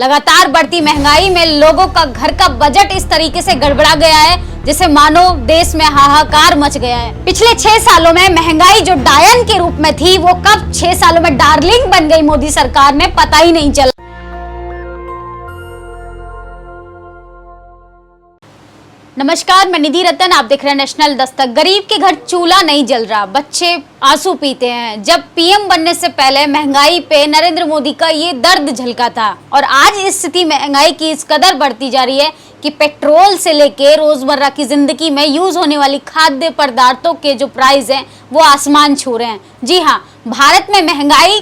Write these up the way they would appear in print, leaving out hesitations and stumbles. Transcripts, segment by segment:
लगातार बढ़ती महंगाई में लोगों का घर का बजट इस तरीके से गड़बड़ा गया है जिसे मानो देश में हाहाकार मच गया है। पिछले 6 सालों में महंगाई जो डायन के रूप में थी वो कब 6 सालों में डार्लिंग बन गई मोदी सरकार में पता ही नहीं चला। नमस्कार, मैं निधि रतन, आप देख रहे हैं नेशनल दस्तक। गरीब के घर चूल्हा नहीं जल रहा, बच्चे आंसू पीते हैं। जब पीएम बनने से पहले महंगाई पे नरेंद्र मोदी का ये दर्द झलका था और आज इस स्थिति महंगाई की इस कदर बढ़ती जा रही है कि पेट्रोल से लेके रोजमर्रा की जिंदगी में यूज होने वाली खाद्य पदार्थों के जो प्राइस हैं वो आसमान छू रहे हैं। जी हाँ, भारत में महंगाई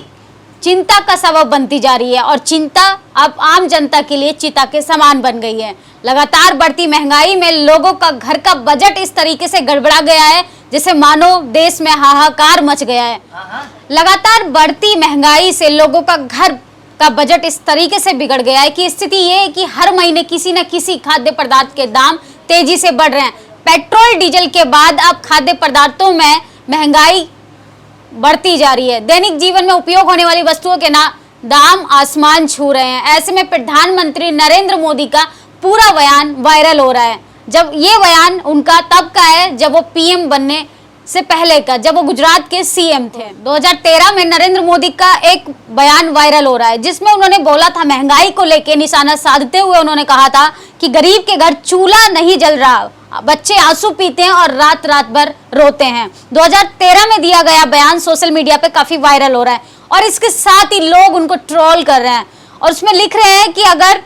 चिंता का सबब बनती जा रही है और चिंता अब आम जनता के लिए चिता के समान बन गई है। लगातार बढ़ती महंगाई में लोगों का घर का बजट इस तरीके से गड़बड़ा गया है जिसे मानो देश में हाहाकार मच गया है। लगातार बढ़ती महंगाई से लोगों का घर का बजट इस तरीके से बिगड़ गया है कि स्थिति ये है कि हर महीने किसी न किसी खाद्य पदार्थ के दाम तेजी से बढ़ रहे हैं। पेट्रोल डीजल के बाद अब खाद्य पदार्थों में महंगाई बढ़ती जा रही है। दैनिक जीवन में उपयोग होने वाली वस्तुओं के दाम आसमान छू रहे हैं। ऐसे में प्रधानमंत्री नरेंद्र मोदी का पूरा बयान वायरल हो रहा है। जब ये बयान उनका तब का है जब वो पीएम बनने से पहले का, जब वो गुजरात के सीएम थे। 2013 में नरेंद्र मोदी का एक बयान वायरल हो रहा है जिसमें उन्होंने बोला था, महंगाई को लेकर निशाना साधते हुए उन्होंने कहा था कि गरीब के घर चूल्हा नहीं जल रहा, बच्चे आंसू पीते हैं और रात रात भर रोते हैं। 2013 में दिया गया बयान सोशल मीडिया पे काफी वायरल हो रहा है और इसके साथ ही लोग उनको ट्रोल कर रहे हैं और उसमें लिख रहे हैं कि अगर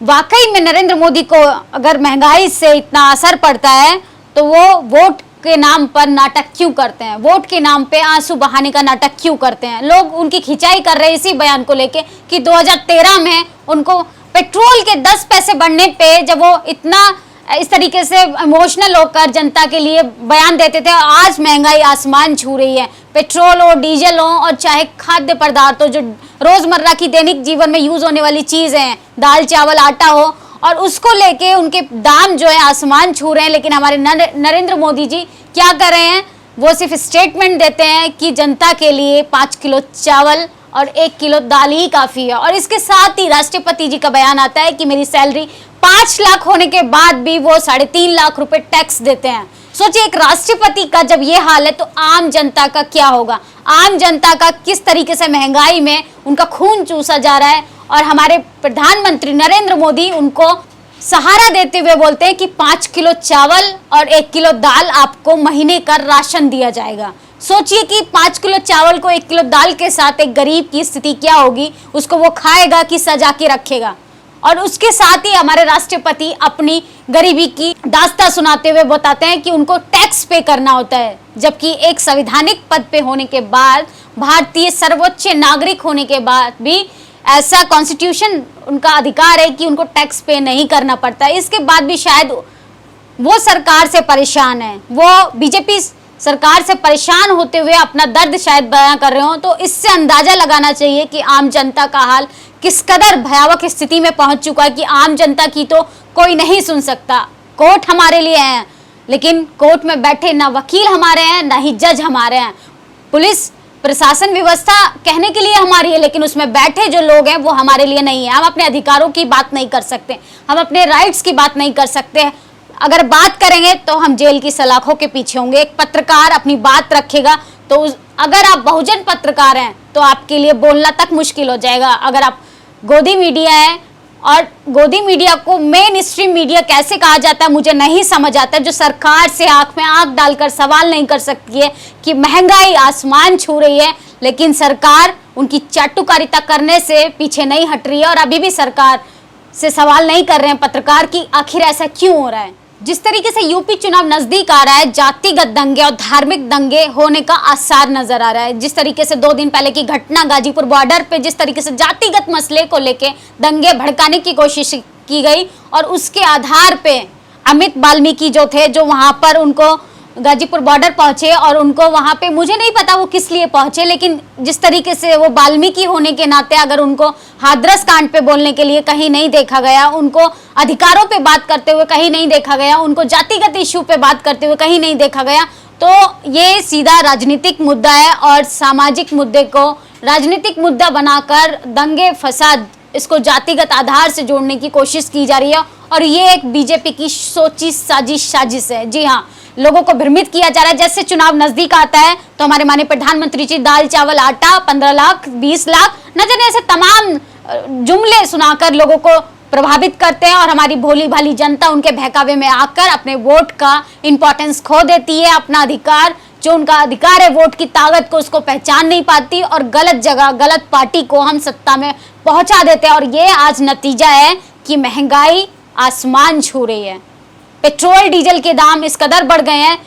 वाकई में नरेंद्र मोदी को अगर महंगाई से इतना असर पड़ता है तो वो वोट के नाम पर नाटक क्यों करते हैं, वोट के नाम पे आंसू बहाने का नाटक क्यों करते हैं। लोग उनकी खिंचाई कर रहे हैं इसी बयान को लेके कि 2013 में उनको पेट्रोल के 10 पैसे बढ़ने पे जब वो इतना इस तरीके से इमोशनल होकर जनता के लिए बयान देते थे, आज महंगाई आसमान छू रही है। पेट्रोल हो, डीजल हो और चाहे खाद्य पदार्थ हो, जो रोजमर्रा की दैनिक जीवन में यूज होने वाली चीजें हैं, दाल चावल आटा हो, और उसको लेके उनके दाम जो है आसमान छू रहे हैं। लेकिन हमारे नरेंद्र मोदी जी क्या कर रहे हैं, वो सिर्फ स्टेटमेंट देते हैं कि जनता के लिए 5 किलो चावल और 1 किलो दाल ही काफी है। और इसके साथ ही राष्ट्रपति जी का बयान आता है कि मेरी सैलरी 5 लाख होने के बाद भी वो 3.5 लाख रुपए टैक्स देते हैं। सोचिए, एक राष्ट्रपति का जब ये हाल है तो आम जनता का क्या होगा। आम जनता का किस तरीके से महंगाई में उनका खून चूसा जा रहा है और हमारे प्रधानमंत्री नरेंद्र मोदी उनको सहारा देते हुए बोलते हैं कि 5 किलो चावल और 1 किलो दाल आपको महीने का राशन दिया जाएगा। सोचिए कि 5 किलो चावल को 1 किलो दाल के साथ एक गरीब की स्थिति क्या होगी, उसको वो खाएगा कि सजा के रखेगा। और उसके साथ ही हमारे राष्ट्रपति अपनी गरीबी की दास्तां सुनाते हुए बताते हैं कि उनको टैक्स पे करना होता है, जबकि एक संवैधानिक पद पे होने के बाद, भारतीय सर्वोच्च नागरिक होने के बाद भी ऐसा कॉन्स्टिट्यूशन उनका अधिकार है कि उनको टैक्स पे नहीं करना पड़ता। इसके बाद भी शायद वो सरकार से परेशान है, वो बीजेपी सरकार से परेशान होते हुए अपना दर्द शायद बयां कर रहे हो। तो इससे अंदाजा लगाना चाहिए कि आम जनता का हाल किस कदर भयावह स्थिति में पहुंच चुका है कि आम जनता की तो कोई नहीं सुन सकता। कोर्ट हमारे लिए है, लेकिन कोर्ट में बैठे ना वकील हमारे हैं, ना ही जज हमारे हैं। पुलिस प्रशासन व्यवस्था कहने के लिए हमारी है, लेकिन उसमें बैठे जो लोग हैं वो हमारे लिए नहीं है। हम अपने अधिकारों की बात नहीं कर सकते, हम अपने राइट्स की बात नहीं कर सकते। अगर बात करेंगे तो हम जेल की सलाखों के पीछे होंगे। एक पत्रकार अपनी बात रखेगा तो अगर आप बहुजन पत्रकार हैं तो आपके लिए बोलना तक मुश्किल हो जाएगा। अगर आप गोदी मीडिया है, और गोदी मीडिया को मेन स्ट्रीम मीडिया कैसे कहा जाता है मुझे नहीं समझ आता, जो सरकार से आंख में आंख डालकर सवाल नहीं कर सकती है कि महंगाई आसमान छू रही है, लेकिन सरकार उनकी चाटुकारिता करने से पीछे नहीं हट रही है और अभी भी सरकार से सवाल नहीं कर रहे हैं पत्रकार कि आखिर ऐसा क्यों हो रहा है। जिस तरीके से यूपी चुनाव नजदीक आ रहा है, जातिगत दंगे और धार्मिक दंगे होने का आसार नजर आ रहा है। जिस तरीके से 2 दिन पहले की घटना गाजीपुर बॉर्डर पे जिस तरीके से जातिगत मसले को लेके दंगे भड़काने की कोशिश की गई और उसके आधार पे अमित वाल्मीकि जो थे, जो वहां पर उनको गाजीपुर बॉर्डर पहुंचे और उनको वहां पे, मुझे नहीं पता वो किस लिए पहुंचे, लेकिन जिस तरीके से वो वाल्मीकि होने के नाते अगर उनको हाथरस कांड पे बोलने के लिए कहीं नहीं देखा गया, उनको अधिकारों पे बात करते हुए कहीं नहीं देखा गया, उनको जातिगत इश्यू पे बात करते हुए कहीं नहीं देखा गया, तो ये सीधा राजनीतिक मुद्दा है और सामाजिक मुद्दे को राजनीतिक मुद्दा बनाकर दंगे फसाद इसको जातिगत आधार से जोड़ने की कोशिश की जा रही है और ये एक बीजेपी की सोची साजिश है। जी हाँ, लोगों को भ्रमित किया जा रहा है। जैसे चुनाव नजदीक आता है तो हमारे माननीय प्रधानमंत्री जी दाल चावल आटा 15 लाख 20 लाख न जाने ऐसे तमाम जुमले सुनाकर लोगों को प्रभावित करते हैं और हमारी भोली भाली जनता उनके बहकावे में आकर अपने वोट का इंपॉर्टेंस खो देती है। अपना अधिकार, जो उनका अधिकार है वोट की ताकत को, उसको पहचान नहीं पाती और गलत जगह गलत पार्टी को हम सत्ता में पहुंचा देते हैं। और ये आज नतीजा है कि महंगाई आसमान छू रही है। पेट्रोल डीजल के दाम इस कदर बढ़ गए हैं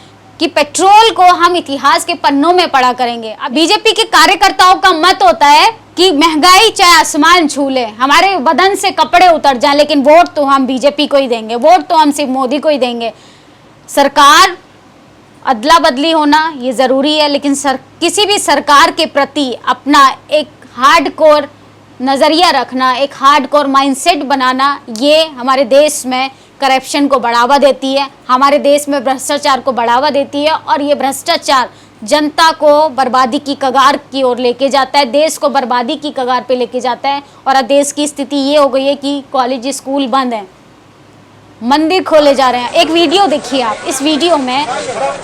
कि पेट्रोल को हम इतिहास के पन्नों में पढ़ा करेंगे। अब बीजेपी के कार्यकर्ताओं का मत होता है कि महंगाई चाहे आसमान छू ले, हमारे बदन से कपड़े उतर जाए, लेकिन वोट तो हम बीजेपी को ही देंगे, वोट तो हम सिर्फ मोदी को ही देंगे। सरकार अदला बदली होना ये जरूरी है, लेकिन किसी भी सरकार के प्रति अपना एक हार्डकोर नजरिया रखना, एक हार्डकोर माइंडसेट बनाना, ये हमारे देश में करप्शन को बढ़ावा देती है, हमारे देश में भ्रष्टाचार को बढ़ावा देती है और ये भ्रष्टाचार जनता को बर्बादी की कगार की ओर लेके जाता है, देश को बर्बादी की कगार पे लेके जाता है। और अब देश की स्थिति ये हो गई है कि कॉलेज स्कूल बंद हैं, मंदिर खोले जा रहे हैं। एक वीडियो देखिए आप, इस वीडियो में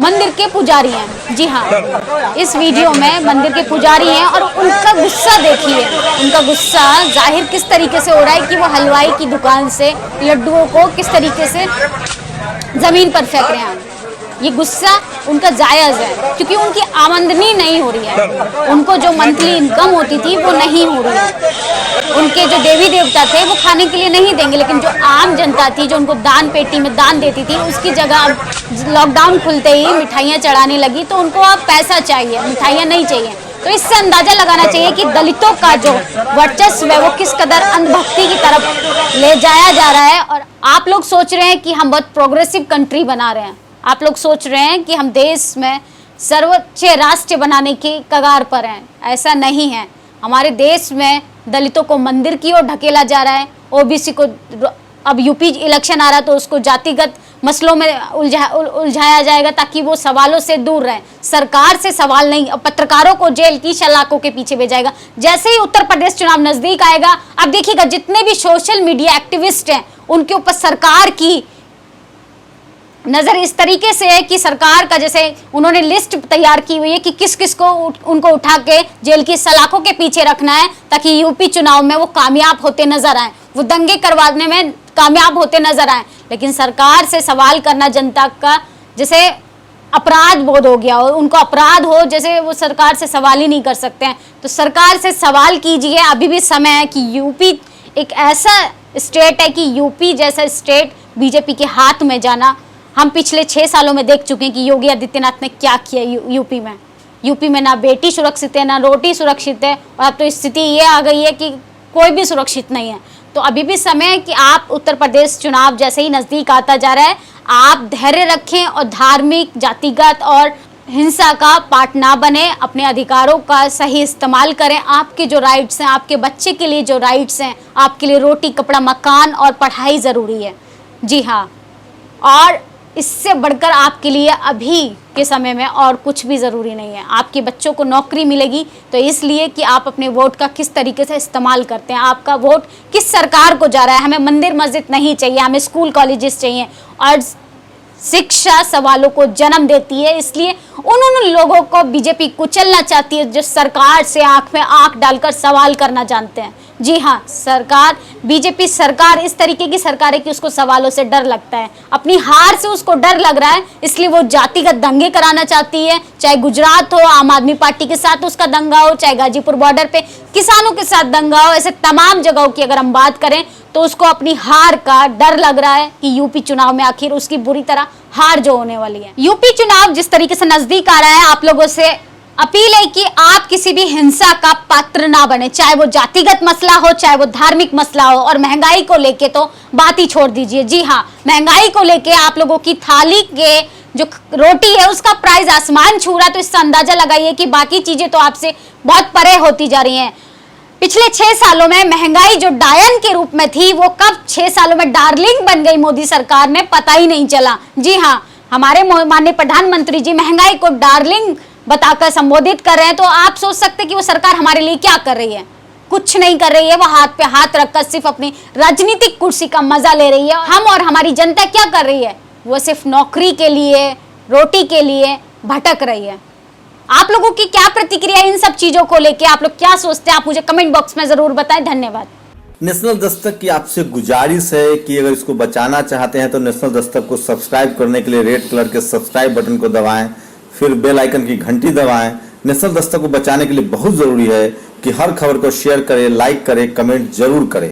मंदिर के पुजारी हैं। जी हाँ, इस वीडियो में मंदिर के पुजारी हैं और उनका गुस्सा देखिए, उनका गुस्सा जाहिर किस तरीके से हो रहा है कि वो हलवाई की दुकान से लड्डुओं को किस तरीके से जमीन पर फेंक रहे हैं। ये गुस्सा उनका जायज़ है क्योंकि उनकी आमदनी नहीं हो रही है, उनको जो मंथली इनकम होती थी वो नहीं हो रही है। उनके जो देवी देवता थे वो खाने के लिए नहीं देंगे, लेकिन जो आम जनता थी जो उनको दान पेटी में दान देती थी, उसकी जगह अब लॉकडाउन खुलते ही मिठाइयाँ चढ़ाने लगी तो उनको अब पैसा चाहिए, मिठाइयाँ नहीं चाहिए। तो इससे अंदाजा लगाना चाहिए कि दलितों का जो वर्चस्व है वो किस कदर अंधभक्ति की तरफ ले जाया जा रहा है। और आप लोग सोच रहे हैं कि हम बहुत प्रोग्रेसिव कंट्री बना रहे हैं, आप लोग सोच रहे हैं कि हम देश में सर्वोच्च राष्ट्र बनाने की कगार पर हैं, ऐसा नहीं है। हमारे देश में दलितों को मंदिर की ओर ढकेला जा रहा है, ओबीसी को अब यूपी इलेक्शन आ रहा है तो उसको जातिगत मसलों में उलझाया जाएगा ताकि वो सवालों से दूर रहे, सरकार से सवाल नहीं, पत्रकारों को जेल की सलाखों के पीछे भेजाएगा। जैसे ही उत्तर प्रदेश चुनाव नजदीक आएगा, अब देखिएगा जितने भी सोशल मीडिया एक्टिविस्ट हैं उनके ऊपर सरकार की नजर इस तरीके से है कि सरकार का, जैसे उन्होंने लिस्ट तैयार की हुई है कि किस किस को उनको उठा के जेल की सलाखों के पीछे रखना है ताकि यूपी चुनाव में वो कामयाब होते नजर आए, वो दंगे करवाने में कामयाब होते नजर आए। लेकिन सरकार से सवाल करना जनता का जैसे अपराध बोध हो गया और उनको अपराध हो, जैसे वो सरकार से सवाल ही नहीं कर सकते हैं। तो सरकार से सवाल कीजिए, अभी भी समय है कि यूपी एक ऐसा स्टेट है कि यूपी जैसा स्टेट बीजेपी के हाथ में जाना, हम पिछले 6 सालों में देख चुके हैं कि योगी आदित्यनाथ ने क्या किया यूपी में। यूपी में ना बेटी सुरक्षित है, ना रोटी सुरक्षित है, और अब तो स्थिति ये आ गई है कि कोई भी सुरक्षित नहीं है। तो अभी भी समय है कि आप उत्तर प्रदेश चुनाव जैसे ही नज़दीक आता जा रहा है, आप धैर्य रखें और धार्मिक, जातिगत और हिंसा का पार्ट ना बने, अपने अधिकारों का सही इस्तेमाल करें। आपके जो राइट्स हैं, आपके बच्चे के लिए जो राइट्स हैं, आपके लिए रोटी, कपड़ा, मकान और पढ़ाई ज़रूरी है। जी हाँ, और इससे बढ़कर आपके लिए अभी के समय में और कुछ भी ज़रूरी नहीं है। आपके बच्चों को नौकरी मिलेगी तो इसलिए कि आप अपने वोट का किस तरीके से इस्तेमाल करते हैं, आपका वोट किस सरकार को जा रहा है। हमें मंदिर मस्जिद नहीं चाहिए, हमें स्कूल कॉलेजेस चाहिए, और शिक्षा सवालों को जन्म देती है। इसलिए उन लोगों को बीजेपी कुचलना चाहती है जो सरकार से आंख में आंख डालकर सवाल करना जानते हैं। जी हाँ, सरकार, बीजेपी सरकार इस तरीके की सरकार है कि उसको सवालों से डर लगता है, अपनी हार से उसको डर लग रहा है, इसलिए वो जातिगत दंगे कराना चाहती है। चाहे गुजरात हो, आम आदमी पार्टी के साथ उसका दंगा हो, चाहे गाजीपुर बॉर्डर पे किसानों के साथ दंगा हो, ऐसे तमाम जगहों की अगर हम बात करें तो उसको अपनी हार का डर लग रहा है कि यूपी चुनाव में आखिर उसकी बुरी तरह हार जो होने वाली है। यूपी चुनाव जिस तरीके से नजदीक आ रहा है, आप लोगों से अपील है कि आप किसी भी हिंसा का पात्र ना बने, चाहे वो जातिगत मसला हो, चाहे वो धार्मिक मसला हो। और महंगाई को लेके तो बात ही छोड़ दीजिए। जी हाँ, महंगाई को लेके आप लोगों की थाली के जो रोटी है उसका प्राइस आसमान छू रहा है, तो इससे अंदाजा लगाइए कि बाकी चीजें तो आपसे बहुत परे होती जा रही हैं। पिछले 6 सालों में महंगाई जो डायन के रूप में थी, वो कब 6 सालों में डार्लिंग बन गई मोदी सरकार में, पता ही नहीं चला। जी हाँ, हमारे माननीय प्रधानमंत्री जी महंगाई को डार्लिंग बताकर संबोधित कर रहे हैं, तो आप सोच सकते हैं कि वो सरकार हमारे लिए क्या कर रही है। कुछ नहीं कर रही है, वो हाथ पे हाथ रखकर सिर्फ अपनी राजनीतिक कुर्सी का मजा ले रही है। हम और हमारी जनता क्या कर रही है, वो सिर्फ नौकरी के लिए, रोटी के लिए भटक रही है। आप लोगों की क्या प्रतिक्रिया इन सब चीजों को लेके, आप लोग क्या सोचते हैं, आप मुझे कमेंट बॉक्स में जरूर बताएं। धन्यवाद। नेशनल दस्तक की आपसे गुजारिश है कि अगर इसको बचाना चाहते हैं तो नेशनल दस्तक को सब्सक्राइब करने के लिए रेड कलर के सब्सक्राइब बटन को दबाएं, फिर बेल आइकन की घंटी दबाएं। नेशनल दस्तक को बचाने के लिए बहुत जरूरी है कि हर खबर को शेयर करें, लाइक करें, कमेंट जरूर करें।